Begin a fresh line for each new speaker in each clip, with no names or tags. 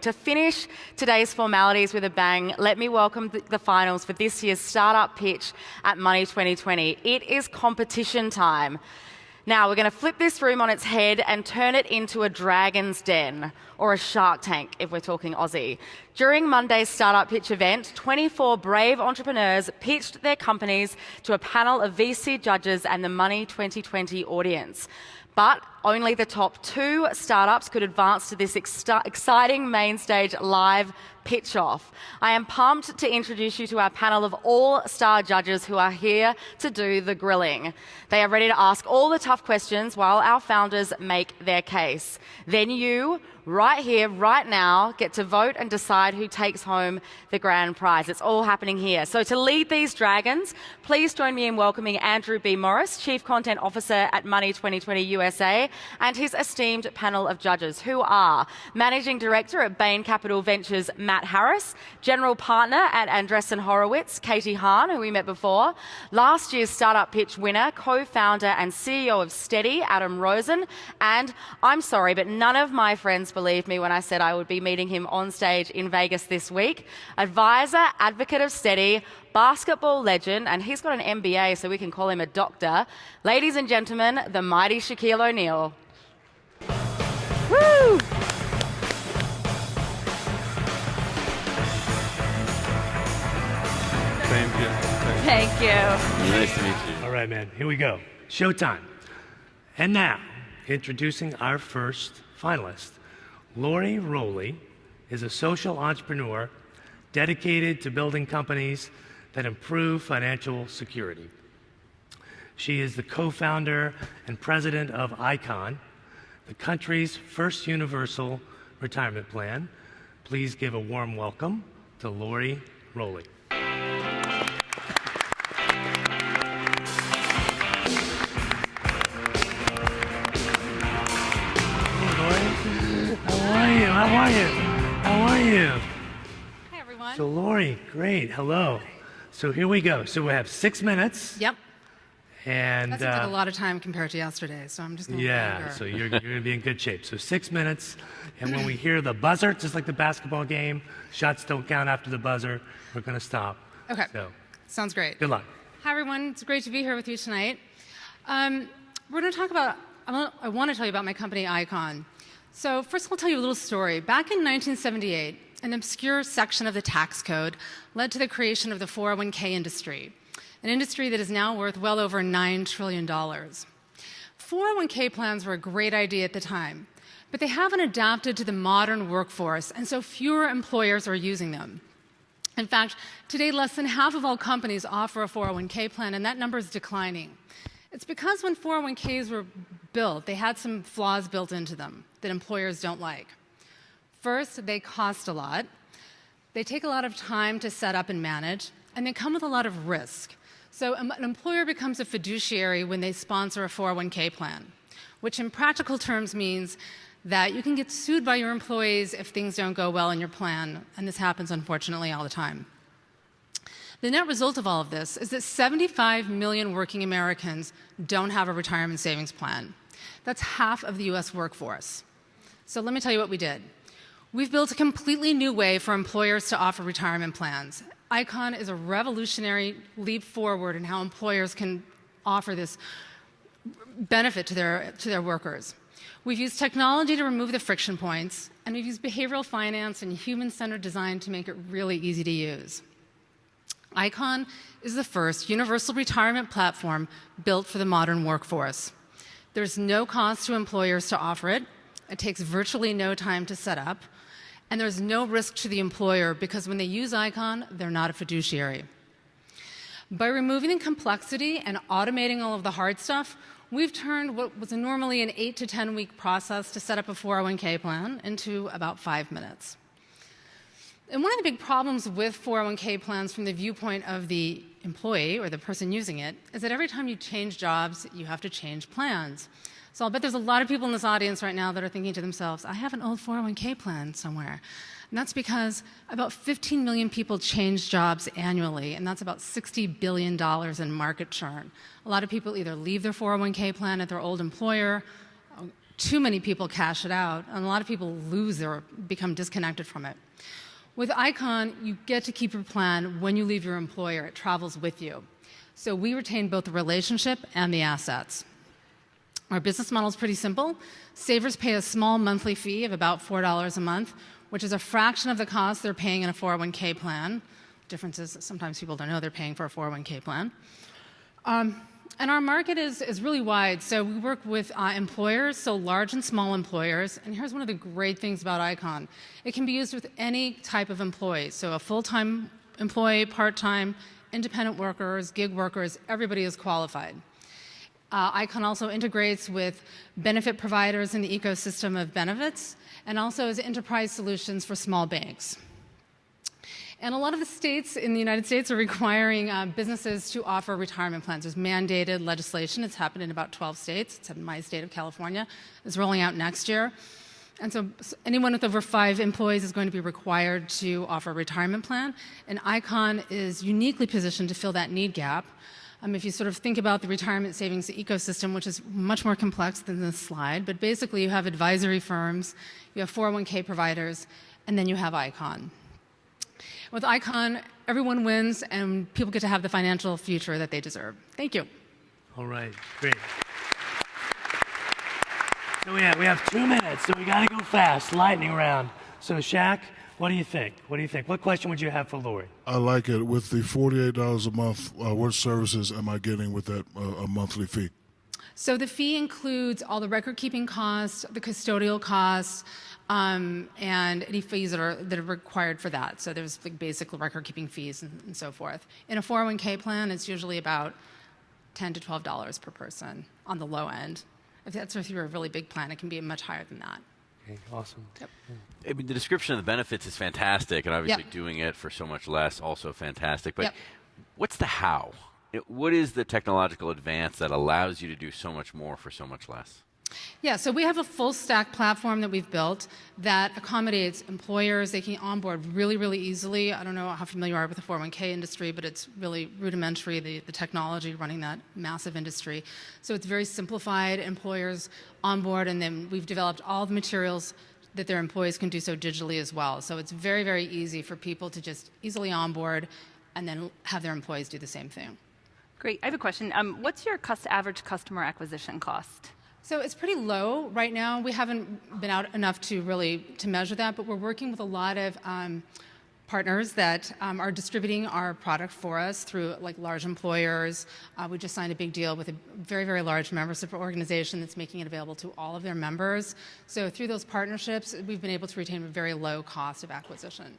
To finish today's formalities with a bang, let me welcome the finals for this year's Startup Pitch at Money 2020. It is competition time. Now, we're going to flip this room on its head and turn it into a dragon's den, or a shark tank if we're talking Aussie. During Monday's Startup Pitch event, 24 brave entrepreneurs pitched their companies to a panel of VC judges and the Money 2020 audience. But only the top 2 startups could advance to this exciting main stage live pitch-off. I am pumped to introduce you to our panel of all-star judges who are here to do the grilling. They are ready to ask all the tough questions while our founders make their case. Then you, right here, right now, get to vote and decide who takes home the grand prize. It's all happening here. So to lead these dragons, please join me in welcoming Andrew B. Morris, Chief Content Officer at Money 2020 USA, and his esteemed panel of judges, who are Managing Director at Bain Capital Ventures, Matt Harris, General Partner at Andreessen Horowitz, Katie Hahn, who we met before, last year's Startup Pitch winner, co-founder and CEO of Steady, Adam Rosen, and I'm sorry, but none of my friends believed me when I said I would be meeting him on stage in Vegas this week, advisor, advocate of Steady, basketball legend, and he's got an MBA, so we can call him a doctor. Ladies and gentlemen, the mighty Shaquille O'Neal. Woo!
Thank you.
Nice to meet you.
All right, man, here we go. Showtime. And now, introducing our first finalist. Laurie Rowley is a social entrepreneur dedicated to building companies that improve financial security. She is the co-founder and president of ICON, the country's first universal retirement plan. Please give a warm welcome to Laurie Rowley. How are you?
Hi, everyone.
So, Laurie, great. Hello. So here we go. So we have 6 minutes.
Yep.
And
That seems like a lot of time compared to yesterday, so I'm just going to
yeah, so you're going to be in good shape. So 6 minutes, and when we hear the buzzer, just like the basketball game, shots don't count after the buzzer, we're going to stop.
Okay.
So
sounds great.
good luck.
Hi, everyone. It's great to be here with you tonight. We're going to talk about, I want to tell you about my company, ICON. So first I'll tell you a little story. Back in 1978, an obscure section of the tax code led to the creation of the 401k industry, an industry that is now worth well over $9 trillion. 401k plans were a great idea at the time, but they haven't adapted to the modern workforce, and so fewer employers are using them. In fact, today less than half of all companies offer a 401k plan, and that number is declining. It's because when 401ks were built, they had some flaws built into them that employers don't like. First, they cost a lot. They take a lot of time to set up and manage, and they come with a lot of risk. So an employer becomes a fiduciary when they sponsor a 401k plan, which in practical terms means that you can get sued by your employees if things don't go well in your plan, and this happens, unfortunately, all the time. The net result of all of this is that 75 million working Americans don't have a retirement savings plan. That's half of the US workforce. So let me tell you what we did. We've built a completely new way for employers to offer retirement plans. ICON is a revolutionary leap forward in how employers can offer this benefit to their workers. We've used technology to remove the friction points, and we've used behavioral finance and human-centered design to make it really easy to use. ICON is the first universal retirement platform built for the modern workforce. There's no cost to employers to offer it. It takes virtually no time to set up. And there's no risk to the employer because when they use ICON, they're not a fiduciary. By removing the complexity and automating all of the hard stuff, we've turned what was normally an 8 to 10 week process to set up a 401k plan into about 5 minutes. And one of the big problems with 401k plans from the viewpoint of the employee or the person using it is that every time you change jobs, you have to change plans. So I'll bet there's a lot of people in this audience right now that are thinking to themselves, I have an old 401k plan somewhere. And that's because about 15 million people change jobs annually, and that's about $60 billion in market churn. A lot of people either leave their 401k plan at their old employer, too many people cash it out, and a lot of people lose or become disconnected from it. With Icon, you get to keep your plan when you leave your employer. It travels with you. So we retain both the relationship and the assets. Our business model is pretty simple. Savers pay a small monthly fee of about $4 a month, which is a fraction of the cost they're paying in a 401k plan. Difference is sometimes people don't know they're paying for a 401k plan. And our market is really wide. So we work with employers, so large and small employers. And here's one of the great things about Icon. It can be used with any type of employee. So a full-time employee, part-time, independent workers, gig workers, everybody is qualified. Icon also integrates with benefit providers in the ecosystem of benefits, and also as enterprise solutions for small banks. And a lot of the states in the United States are requiring businesses to offer retirement plans. There's mandated legislation. It's happened in about 12 states. It's in my state of California. It's rolling out next year. And so anyone with over 5 employees is going to be required to offer a retirement plan. And Icon is uniquely positioned to fill that need gap. If you sort of think about the retirement savings ecosystem, which is much more complex than this slide, but basically you have advisory firms, you have 401k providers, and then you have Icon. With Icon, everyone wins, and people get to have the financial future that they deserve. Thank you.
All right, great. So we have 2 minutes, so we got to go fast, lightning round. So Shaq, what do you think? What question would you have for Laurie?
I like it. With the $48 a month, what services am I getting with that a monthly fee?
So the fee includes all the record-keeping costs, the custodial costs, and any fees that are required for that. So there's like basic record-keeping fees and so forth. In a 401k plan, it's usually about $10 to $12 per person on the low end. If you're a really big plan, it can be much higher than that.
Okay, awesome.
Yep.
I mean, the description of the benefits is fantastic, and obviously doing it for so much less, also fantastic. But what's the how? What is the technological advance that allows you to do so much more for so much less?
Yeah, so we have a full stack platform that we've built that accommodates employers. They can onboard really, really easily. I don't know how familiar you are with the 401k industry, but it's really rudimentary, the technology running that massive industry. So it's very simplified. Employers onboard, and then we've developed all the materials that their employees can do so digitally as well. So it's very, very easy for people to just easily onboard and then have their employees do the same thing.
Great. I have a question. What's your average customer acquisition cost?
So it's pretty low right now. We haven't been out enough to measure that, but we're working with a lot of partners that are distributing our product for us through like large employers. We just signed a big deal with a very, very large membership organization that's making it available to all of their members. So through those partnerships, we've been able to retain a very low cost of acquisition.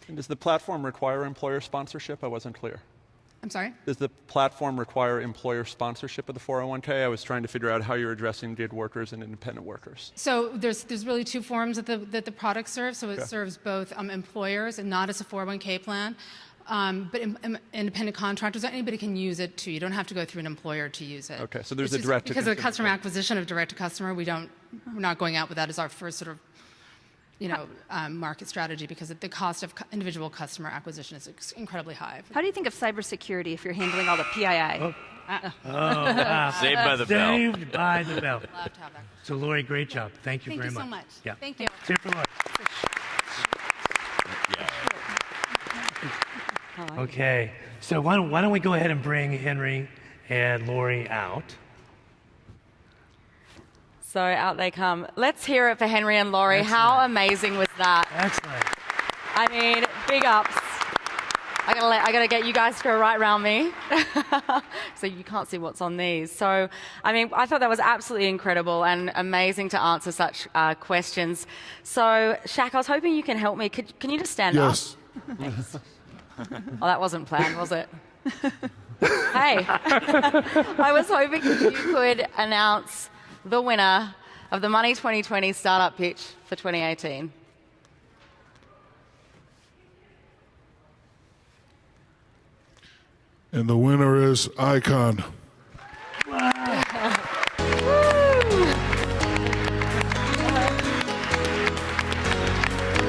And does the platform require employer sponsorship? I wasn't clear.
I'm sorry?
Does the platform require employer sponsorship of the 401k? I was trying to figure out how you're addressing gig workers and independent workers.
So there's really 2 forms that the product serves. So it serves both employers and not as a 401k plan, but independent contractors. Anybody can use it too. You don't have to go through an employer to use it.
Okay, so there's a direct to
because of the customer acquisition of direct to customer. We're not going out with that as our first sort of market strategy, because the cost of individual customer acquisition is incredibly high.
How do you think of cybersecurity if you're handling all the PII?
Saved by the bell.
Saved by the bell.
Love to have that.
So Laurie, great job. Thank you
Thank
very
you
much.
so much.
Yeah.
Thank you.
Cheer for Laurie. Okay, so why don't we go ahead and bring Henry and Laurie out.
So out they come. Let's hear it for Henry and Laurie.
Excellent.
How amazing was that?
Excellent.
I mean, big ups. I gotta get you guys to go right around me, so you can't see what's on these. So, I mean, I thought that was absolutely incredible and amazing to answer such questions. So, Shaq, I was hoping you can help me. Can you just stand up?
Yes.
Thanks. Oh, that wasn't planned, was it? Hey, I was hoping you could announce the winner of the Money 2020 Startup Pitch for 2018.
And the winner is Icon.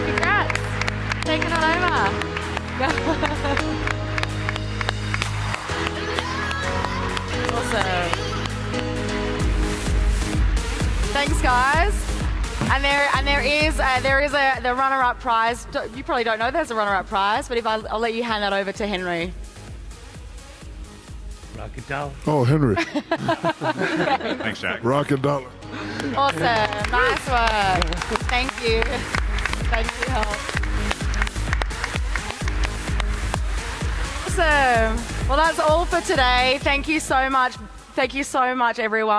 Congrats. Taking it over. Awesome. Thanks, guys. And there is the runner-up prize. You probably don't know there's a runner-up prize, but I'll let you hand that over to Henry.
Rocket dollar.
Oh, Henry.
Thanks, Jack.
Rocket dollar.
Awesome. Nice work. Thank you. Thanks for your help. Awesome. Well, that's all for today. Thank you so much. Thank you so much, everyone.